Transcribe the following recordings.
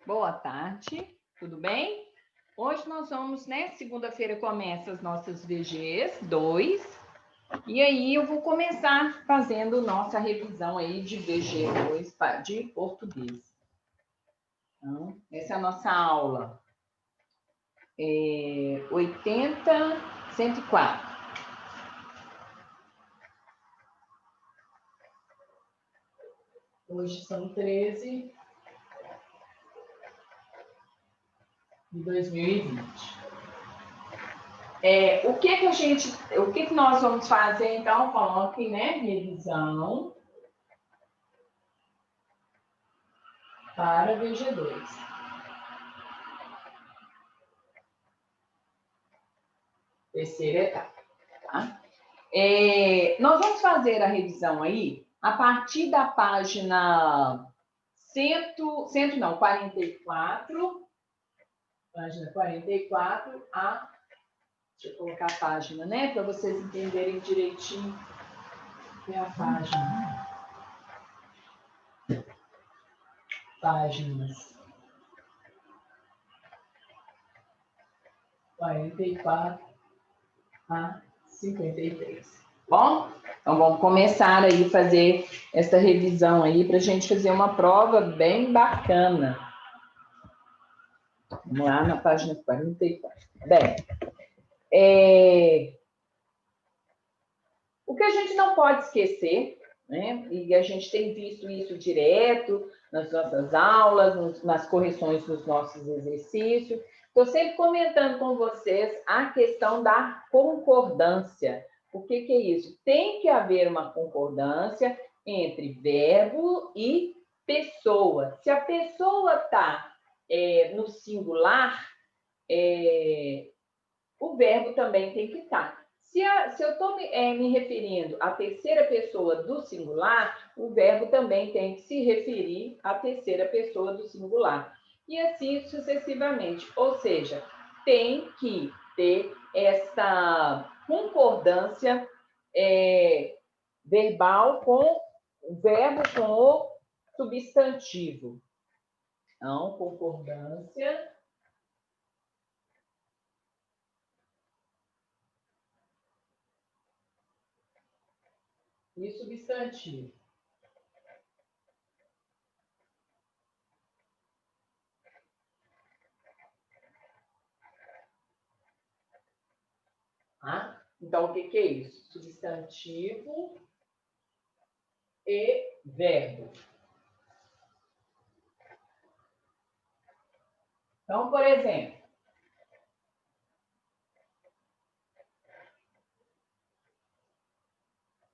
Boa tarde, tudo bem? Hoje nós vamos, né? Segunda-feira começa as nossas VGs 2, e aí eu vou começar fazendo nossa revisão aí de VG 2 de português. Então, essa é a nossa aula 104. Hoje são 13 de 2020. O que nós vamos fazer, então? Coloquem, né? Revisão para VG2. Terceira etapa, tá? Nós vamos fazer a revisão aí a partir da página 44, página 44, deixa eu colocar a página, né, para vocês entenderem direitinho que é a página. Páginas 44 a 53. Bom, então vamos começar aí fazer essa revisão aí para a gente fazer uma prova bem bacana. Vamos lá na página 44. Bem, o que a gente não pode esquecer, né? E a gente tem visto isso direto nas nossas aulas, nas correções dos nossos exercícios. Estou sempre comentando com vocês a questão da concordância. O que é isso? Tem que haver uma concordância entre verbo e pessoa. Se a pessoa está no singular, o verbo também tem que estar. Se eu estou me referindo à terceira pessoa do singular, o verbo também tem que se referir à terceira pessoa do singular. E assim sucessivamente. Ou seja, tem que ter essa concordância verbal com o verbo com o substantivo. Então, concordância e substantivo. Tá? Então, o que é isso? Substantivo e verbo. Então, por exemplo,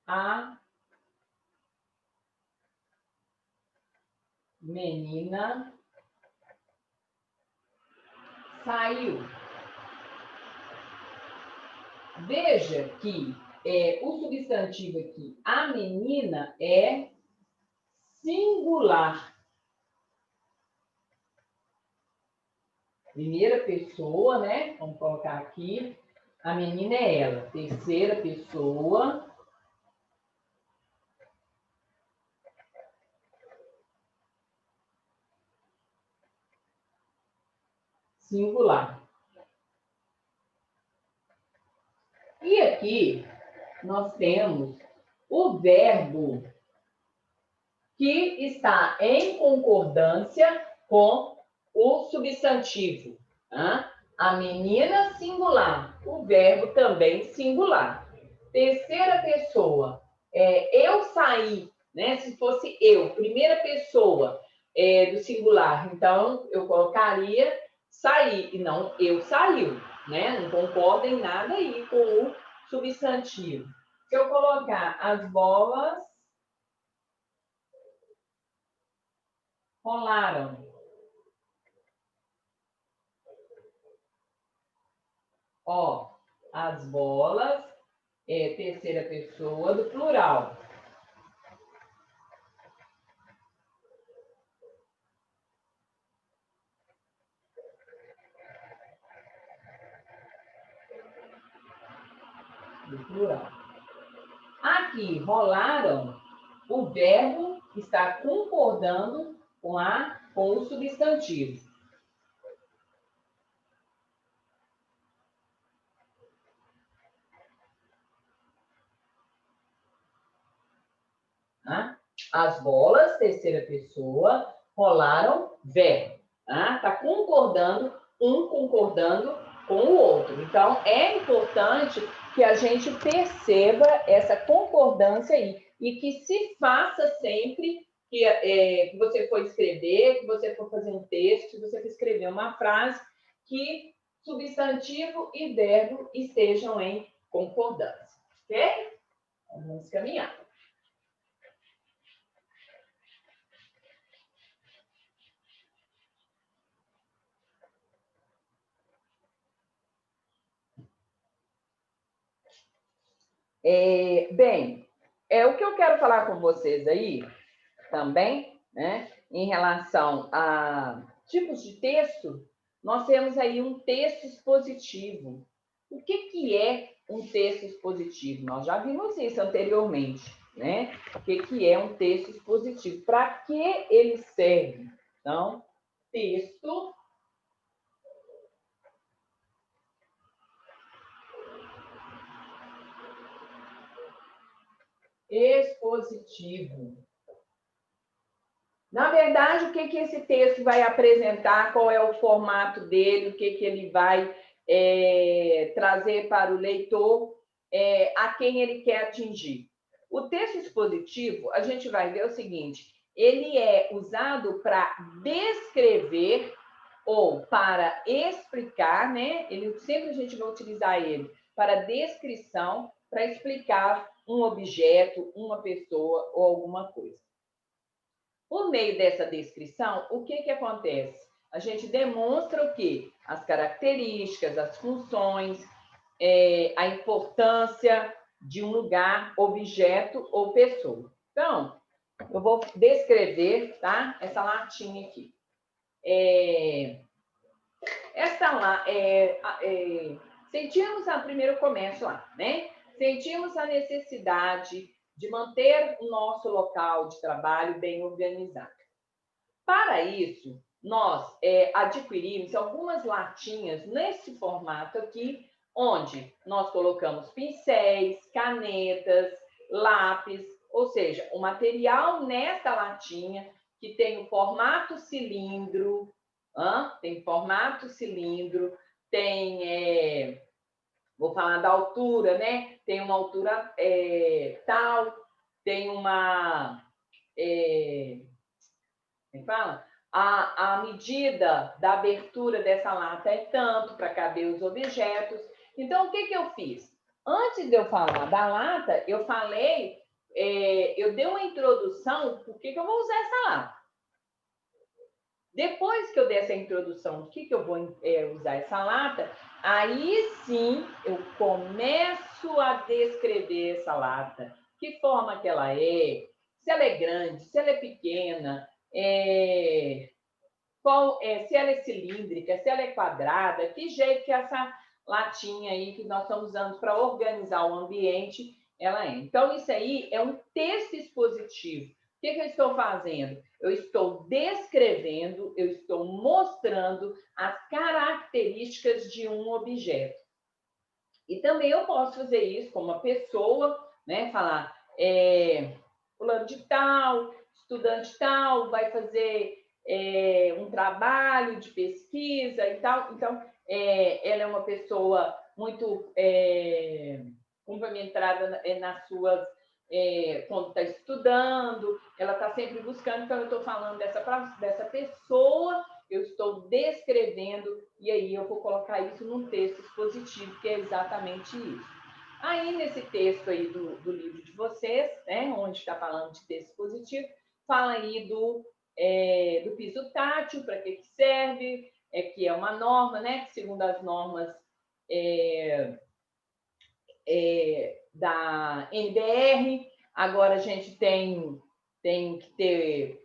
a menina saiu. Veja que o substantivo aqui, a menina, é singular. Primeira pessoa, né? Vamos colocar aqui. A menina é ela. Terceira pessoa. Singular. E aqui nós temos o verbo que está em concordância com o substantivo. Tá? A menina singular, o verbo também singular. Terceira pessoa, eu saí, né? Se fosse eu, primeira pessoa do singular, então eu colocaria saí, e não eu saiu, né? Não concorda em nada aí com o substantivo. Se eu colocar as bolas rolaram. Ó, as bolas terceira pessoa do plural. Do plural. Aqui, rolaram, o verbo está concordando com a com o substantivo. Tá? As bolas, terceira pessoa, rolaram verbo. Tá concordando, um concordando com o outro. Então, é importante que a gente perceba essa concordância aí e que se faça sempre que você for escrever, que você for fazer um texto, que você for escrever uma frase, que substantivo e verbo estejam em concordância. Ok? Vamos caminhar. Bem, o que eu quero falar com vocês aí também, né, em relação a tipos de texto, nós temos aí um texto expositivo. O que é um texto expositivo? Nós já vimos isso anteriormente, né? O que é um texto expositivo? Para que ele serve? Então, texto expositivo. Na verdade, o que esse texto vai apresentar, qual é o formato dele, o que ele vai trazer para o leitor, a quem ele quer atingir. O texto expositivo, a gente vai ver o seguinte, ele é usado para descrever ou para explicar, né? Sempre a gente vai utilizar ele para descrição, para explicar um objeto, uma pessoa ou alguma coisa. Por meio dessa descrição, o que acontece? A gente demonstra o quê? As características, as funções, a importância de um lugar, objeto ou pessoa. Então, eu vou descrever, tá? Essa latinha aqui. Sentimos primeiro começo lá, né? Sentimos a necessidade de manter o nosso local de trabalho bem organizado. Para isso, nós adquirimos algumas latinhas nesse formato aqui, onde nós colocamos pincéis, canetas, lápis, ou seja, o material nessa latinha que tem o formato cilindro, vou falar da altura, né? Tem uma altura tal, tem uma... Como fala? A medida da abertura dessa lata é tanto para caber os objetos. Então, o que eu fiz? Antes de eu falar da lata, eu dei uma introdução por que eu vou usar essa lata. Depois que eu der essa introdução do que eu vou usar essa lata, aí sim eu começo a descrever essa lata. Que forma que ela é, se ela é grande, se ela é pequena, se ela é cilíndrica, se ela é quadrada, que jeito que essa latinha aí que nós estamos usando para organizar o ambiente, ela é. Então, isso aí é um texto expositivo. O que eu estou fazendo? Eu estou descrevendo, eu estou mostrando as características de um objeto. E também eu posso fazer isso com uma pessoa, né? Falar, fulano de tal, estudante tal, vai fazer um trabalho de pesquisa e tal. Então, ela é uma pessoa muito compenetrada nas suas... quando está estudando, ela está sempre buscando, então eu estou falando dessa pessoa, eu estou descrevendo, e aí eu vou colocar isso num texto expositivo, que é exatamente isso. Aí, nesse texto aí do livro de vocês, né, onde está falando de texto expositivo, fala aí do piso tátil, para que serve, que é uma norma, né, que segundo as normas da NBR, agora a gente tem que ter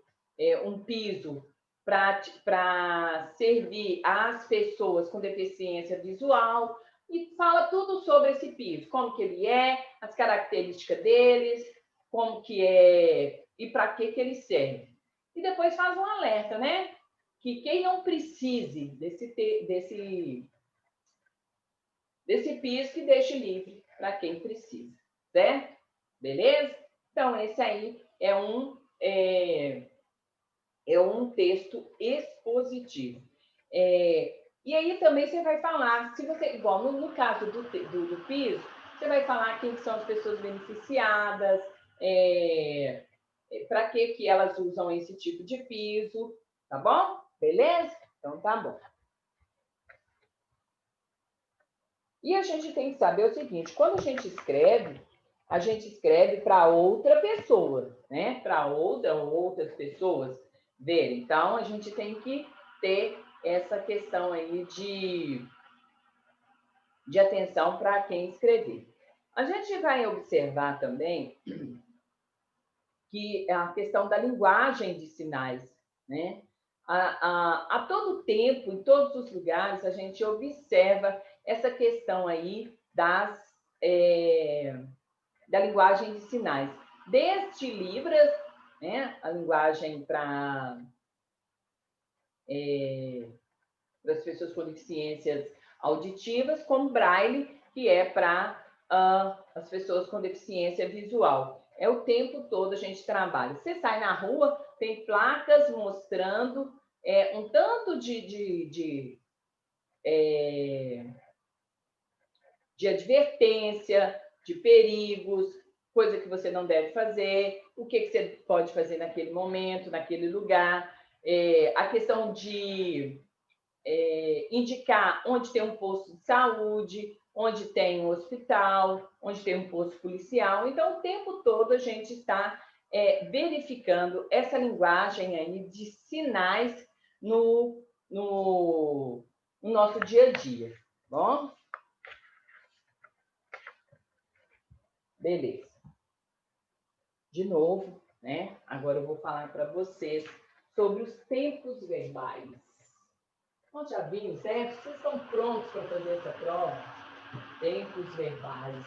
um piso para servir às pessoas com deficiência visual, e fala tudo sobre esse piso, como que ele é, as características deles, como que é e para que ele serve. E depois faz um alerta, né? Que quem não precise desse piso, que deixe livre para quem precisa, certo? Beleza? Então, esse aí é um texto expositivo. E aí também você vai falar, se você, igual no caso do piso, você vai falar quem são as pessoas beneficiadas, para que elas usam esse tipo de piso, tá bom? Beleza? Então tá bom. E a gente tem que saber o seguinte, quando a gente escreve para outra pessoa, né? Para outras pessoas verem. Então, a gente tem que ter essa questão aí de atenção para quem escrever. A gente vai observar também que a questão da linguagem de sinais, né? A todo tempo, em todos os lugares, a gente observa essa questão aí da linguagem de sinais. Desde Libras, né? A linguagem para as pessoas com deficiências auditivas, como Braille, que é para as pessoas com deficiência visual. É o tempo todo a gente trabalha. Você sai na rua, tem placas mostrando um tanto de advertência, de perigos, coisa que você não deve fazer, o que você pode fazer naquele momento, naquele lugar. A questão de indicar onde tem um posto de saúde, onde tem um hospital, onde tem um posto policial. Então, o tempo todo a gente está verificando essa linguagem aí de sinais no nosso dia a dia. Bom? Beleza. De novo, né? Agora eu vou falar para vocês sobre os tempos verbais. Nós já vimos, certo? Vocês estão prontos para fazer essa prova? Tempos verbais.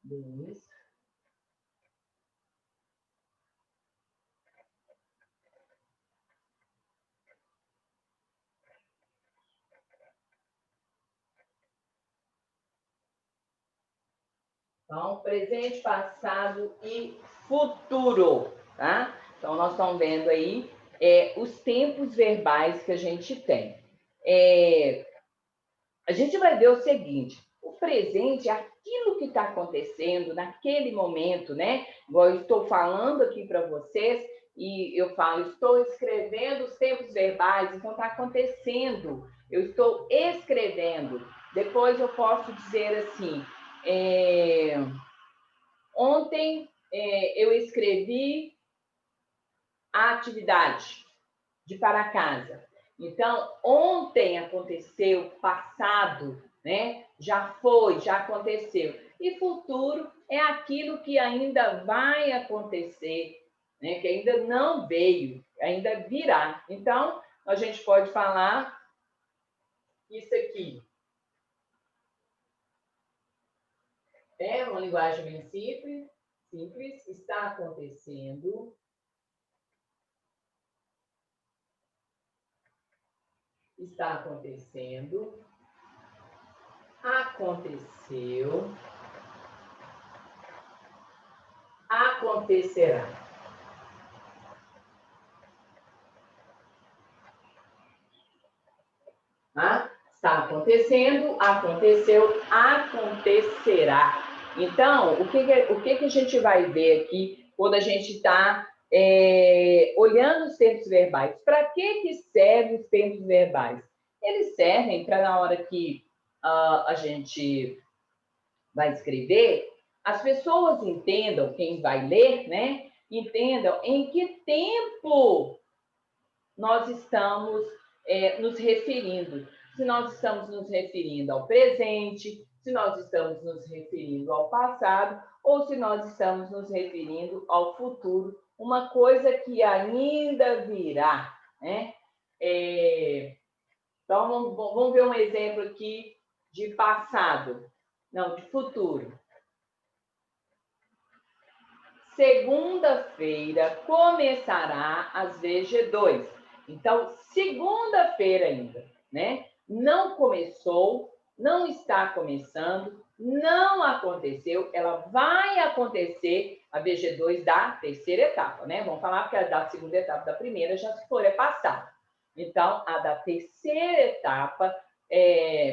Beleza. Então, presente, passado e futuro, tá? Então, nós estamos vendo aí os tempos verbais que a gente tem. A gente vai ver o seguinte, o presente é aquilo que está acontecendo naquele momento, né? Igual eu estou falando aqui para vocês, e eu falo, estou escrevendo os tempos verbais, então está acontecendo, eu estou escrevendo. Depois eu posso dizer assim, ontem eu escrevi a atividade de para casa. Então, ontem aconteceu, passado, né? Já foi, já aconteceu. E futuro é aquilo que ainda vai acontecer, né? Que ainda não veio, ainda virá. Então, a gente pode falar isso aqui. É uma linguagem bem simples, está acontecendo. Está acontecendo. Aconteceu. Acontecerá. Tá? Está acontecendo, aconteceu, acontecerá. Então, o que a gente vai ver aqui quando a gente está olhando os tempos verbais? Para que servem os tempos verbais? Eles servem para, na hora que a gente vai escrever, as pessoas entendam, quem vai ler, né? Entendam em que tempo nós estamos nos referindo. Se nós estamos nos referindo ao presente, se nós estamos nos referindo ao passado, ou se nós estamos nos referindo ao futuro uma coisa que ainda virá, né? Então, vamos ver um exemplo aqui de passado. Não, de futuro. Segunda-feira começará às VG2. Então, segunda-feira ainda, né? Não começou, não está começando, não aconteceu, ela vai acontecer a VG2 da terceira etapa, né? Vamos falar porque a da segunda etapa da primeira já se for, é passada. Então, a da terceira etapa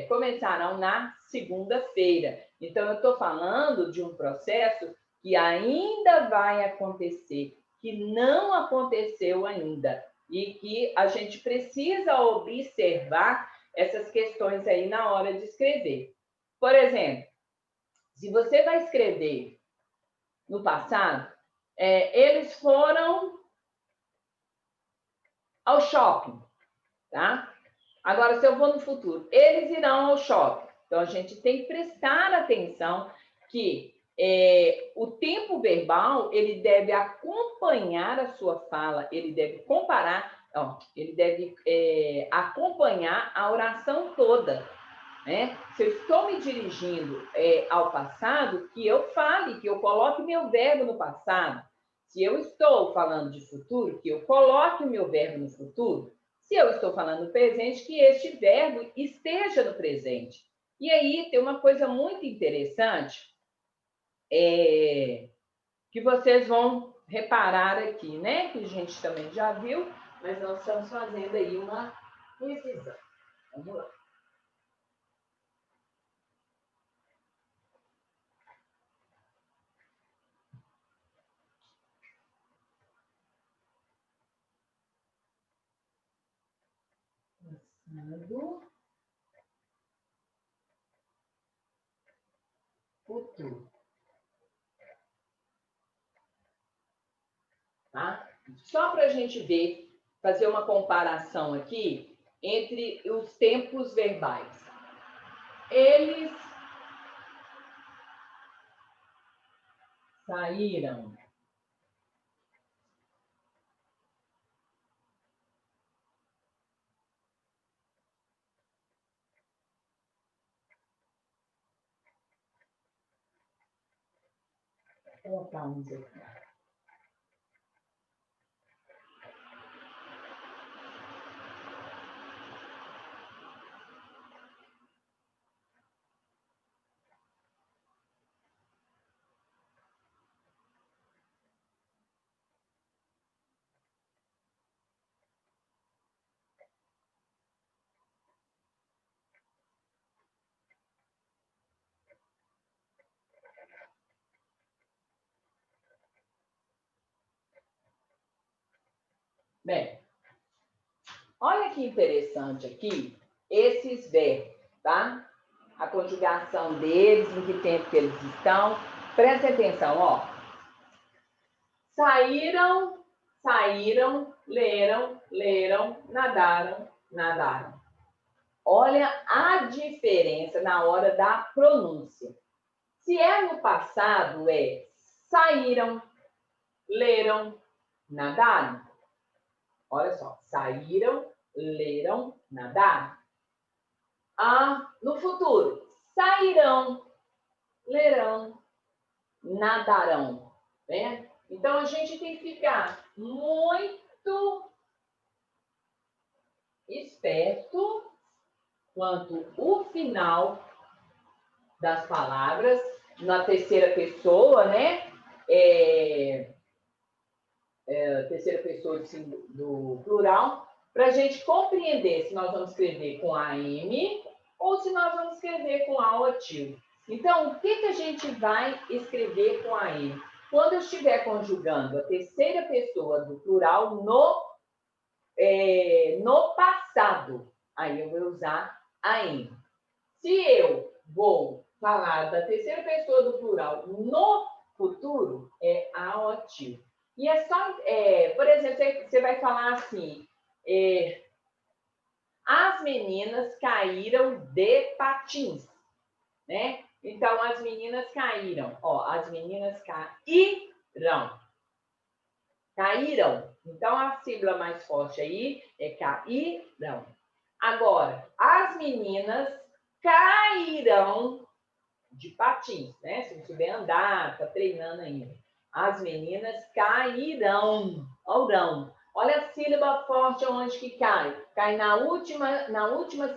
começarão na segunda-feira. Então, eu estou falando de um processo que ainda vai acontecer, que não aconteceu ainda, e que a gente precisa observar essas questões aí na hora de escrever. Por exemplo, se você vai escrever no passado, eles foram ao shopping, tá? Agora, se eu vou no futuro, eles irão ao shopping. Então, a gente tem que prestar atenção que o tempo verbal, ele deve acompanhar a sua fala, ele deve comparar, ele deve acompanhar a oração toda, né? Se eu estou me dirigindo ao passado, que eu fale, que eu coloque meu verbo no passado. Se eu estou falando de futuro, que eu coloque o meu verbo no futuro. Se eu estou falando no presente, que este verbo esteja no presente. E aí tem uma coisa muito interessante que vocês vão reparar aqui, né? Que a gente também já viu, mas nós estamos fazendo aí uma revisão. Vamos lá. Passado, futuro. Tá? Só para a gente ver, fazer uma comparação aqui entre os tempos verbais. Eles saíram. Vou colocar uns aqui. Bem, olha que interessante aqui, esses verbos, tá? A conjugação deles, em que tempo que eles estão. Presta atenção, ó. Saíram, saíram, leram, leram, nadaram, nadaram. Olha a diferença na hora da pronúncia. Se é no passado, saíram, leram, nadaram. Olha só, saíram, leram, nadaram. No futuro, sairão, lerão, nadarão. Né? Então, a gente tem que ficar muito esperto quanto o final das palavras, na terceira pessoa, né? Terceira pessoa do plural, para a gente compreender se nós vamos escrever com AM ou se nós vamos escrever com A ativo. Então, o que a gente vai escrever com AM? Quando eu estiver conjugando a terceira pessoa do plural no passado, aí eu vou usar AM. Se eu vou falar da terceira pessoa do plural no futuro, é A ativo. E é só, por exemplo, você vai falar assim, as meninas caíram de patins, né? Então, as meninas caíram, as meninas caíram. Caíram. Então, a sílaba mais forte aí é cairão. Agora, as meninas cairão de patins, né? Se não souber andar, tá treinando ainda. As meninas cairão. Orão. Olha a sílaba forte onde que cai. Cai na última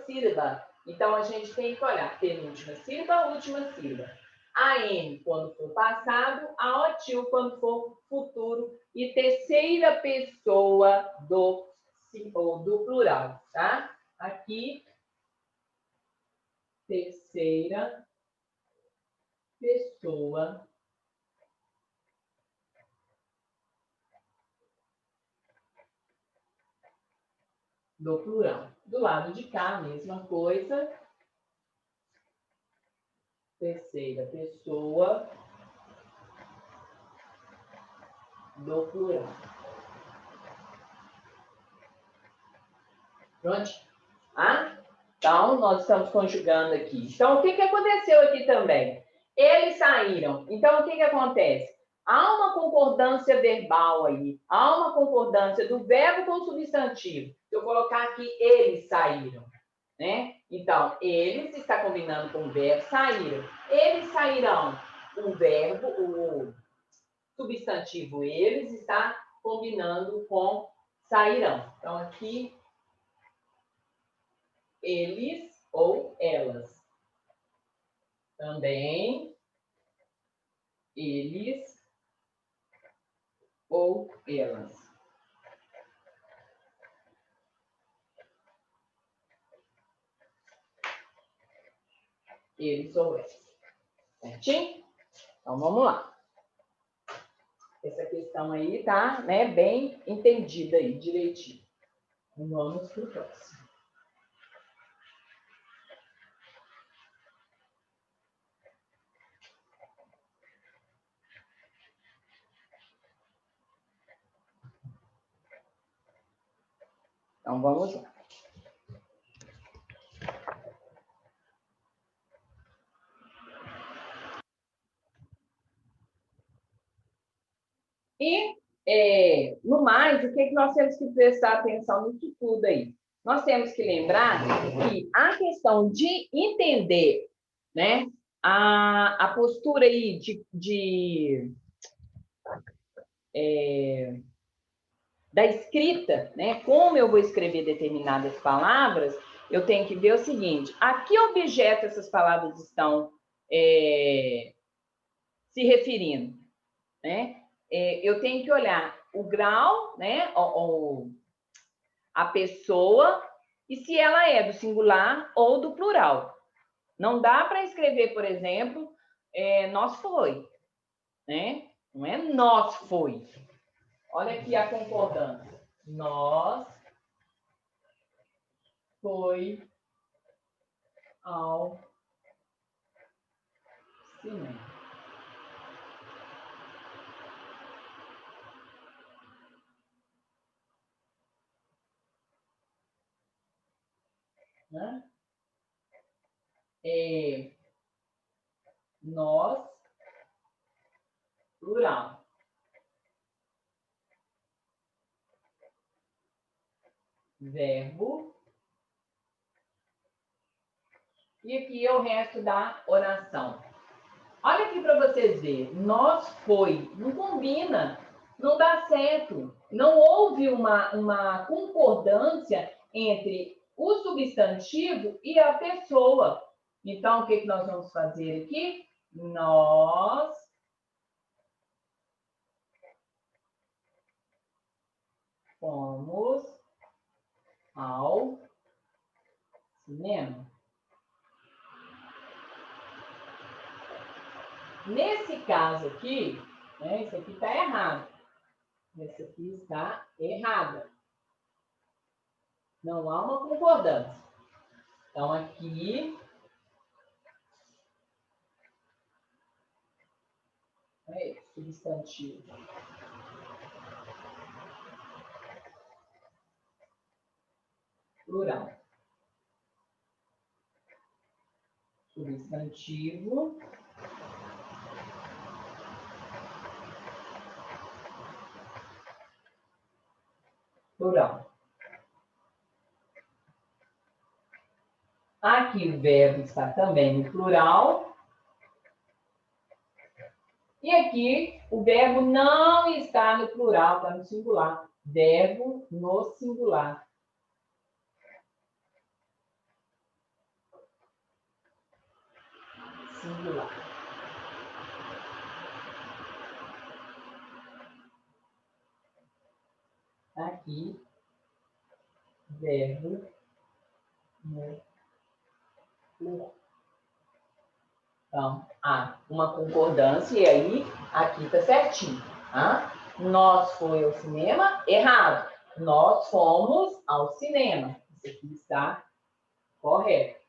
sílaba. Então, a gente tem que olhar penúltima sílaba, última sílaba. A M quando for passado, a OTIL quando for futuro e terceira pessoa do plural, tá? Aqui, terceira pessoa do plural. Do lado de cá, a mesma coisa. Terceira pessoa do plural. Pronto? Ah? Então, nós estamos conjugando aqui. Então, o que aconteceu aqui também? Eles saíram. Então, o que acontece? Há uma concordância verbal aí. Há uma concordância do verbo com o substantivo. Se eu colocar aqui, eles saíram. Né? Então, eles está combinando com o verbo saíram. Eles sairão. O verbo, o substantivo eles está combinando com sairão. Então, aqui, eles ou elas. Também, eles ou elas. Eles ou elas. Certinho? Então, vamos lá. Essa questão aí tá, né, bem entendida aí, direitinho. Vamos para o próximo. Então, vamos lá. E, no mais, o que nós temos que prestar atenção nisso tudo aí? Nós temos que lembrar que a questão de entender, né, a postura aí da escrita, né, como eu vou escrever determinadas palavras, eu tenho que ver o seguinte: a que objeto essas palavras estão se referindo, né? Eu tenho que olhar o grau, né, a pessoa, e se ela é do singular ou do plural. Não dá para escrever, por exemplo, nós foi, né? Não é nós foi. Olha aqui a concordância. Nós foi ao cinema. Né? Nós, plural. Verbo. E aqui é o resto da oração. Olha aqui para vocês verem. Nós foi. Não combina. Não dá certo. Não houve uma concordância entre o substantivo e a pessoa. Então, o que nós vamos fazer aqui? Nós fomos ao cinema. Nesse caso aqui, né, isso aqui está errado. Essa aqui está errada. Não há uma concordância. Então, aqui substantivo. Plural. Substantivo. plural. Aqui o verbo está também no plural. E aqui o verbo não está no plural, está no singular. Verbo no singular. Singular. Aqui, verbo no plural. Então, há uma concordância e aí, aqui está certinho. Tá? Nós foi ao cinema, errado. Nós fomos ao cinema. Isso aqui está correto.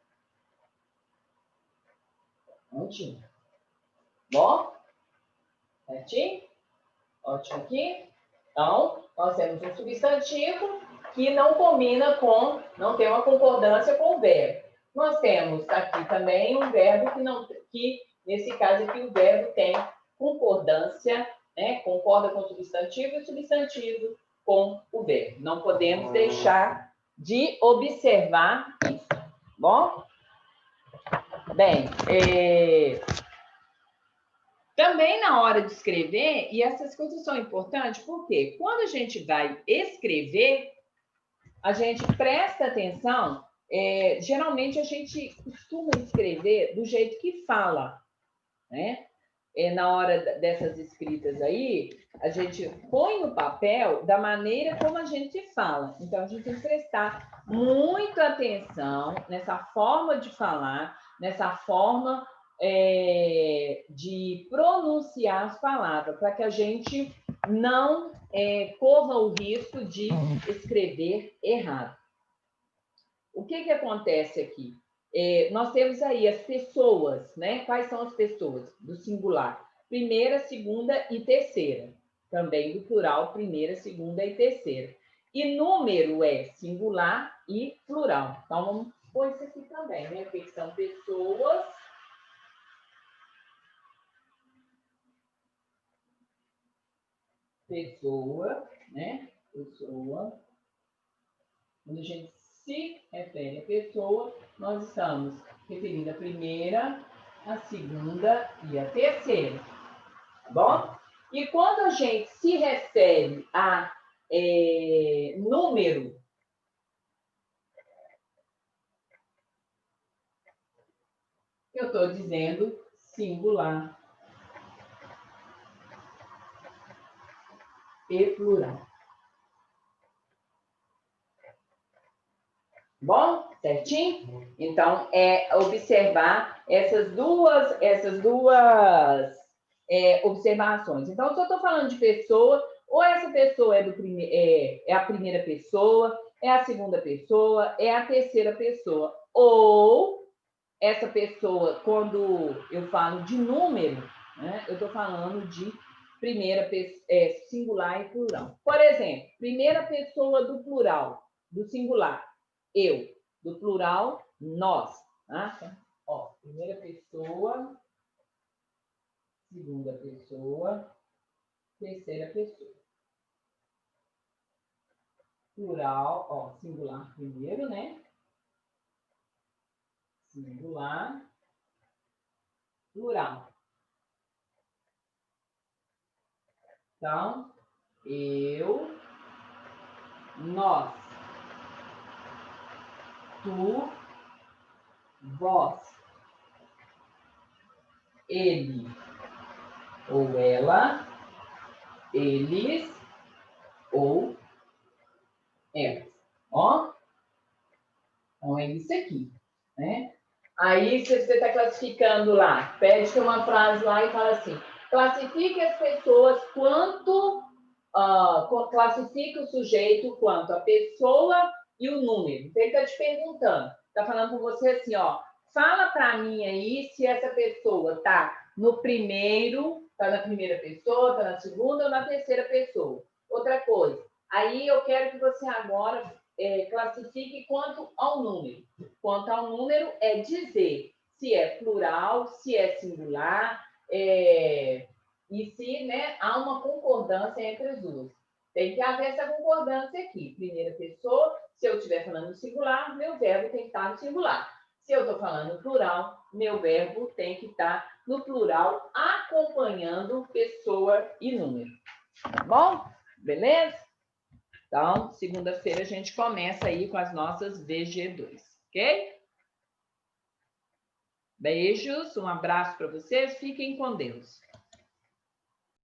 Prontinho. Bom? Certinho? Ótimo aqui. Então, nós temos um substantivo que não combina com, não tem uma concordância com o verbo. Nós temos aqui também um verbo que nesse caso aqui, o verbo tem concordância, né? Concorda com o substantivo e o substantivo com o verbo. Não podemos deixar de observar isso. Bom? Bem, também na hora de escrever, e essas coisas são importantes, porque quando a gente vai escrever, a gente presta atenção, geralmente a gente costuma escrever do jeito que fala, né? Na hora dessas escritas aí, a gente põe no papel da maneira como a gente fala. Então, a gente tem que prestar muita atenção nessa forma de falar, nessa forma de pronunciar as palavras, para que a gente não corra o risco de escrever errado. O que acontece aqui? Nós temos aí as pessoas, né? Quais são as pessoas? Do singular. Primeira, segunda e terceira. Também do plural, primeira, segunda e terceira. E número é singular e plural. Então, vamos pôr isso aqui também, né? Porque são pessoas. Pessoa, né? Pessoa. Quando a gente se refere a pessoa, nós estamos referindo a primeira, a segunda e a terceira. Tá bom? E quando a gente se refere a número, eu estou dizendo singular e plural. Bom? Certinho? Então, observar essas duas observações. Então, se eu estou falando de pessoa, ou essa pessoa é a primeira pessoa, é a segunda pessoa, é a terceira pessoa. Ou essa pessoa, quando eu falo de número, né, eu estou falando de primeira singular e plural. Por exemplo, primeira pessoa do plural, do singular, eu. Do plural, nós. Tá? Ó, primeira pessoa, segunda pessoa, terceira pessoa. Plural, ó, singular primeiro, né? Singular, plural. Então, eu, nós, tu, vós, ele ou ela, eles ou elas. Ó, então é isso aqui, né? Aí, se você está classificando lá, pede uma frase lá e fala assim, classifique as pessoas quanto, classifique o sujeito quanto a pessoa e o número. Então, ele está te perguntando, está falando com você assim, ó, fala para mim aí se essa pessoa está no primeiro, está na primeira pessoa, está na segunda ou na terceira pessoa. Outra coisa, aí eu quero que você agora classifique quanto ao número. Quanto ao número é dizer se é plural, se é singular, e se, né, há uma concordância entre as duas. Tem que haver essa concordância aqui. Primeira pessoa, se eu estiver falando no singular, meu verbo tem que estar no singular. Se eu estou falando no plural, meu verbo tem que estar no plural, acompanhando pessoa e número. Tá bom? Beleza? Então, segunda-feira a gente começa aí com as nossas VG2, ok? Beijos, um abraço para vocês, fiquem com Deus.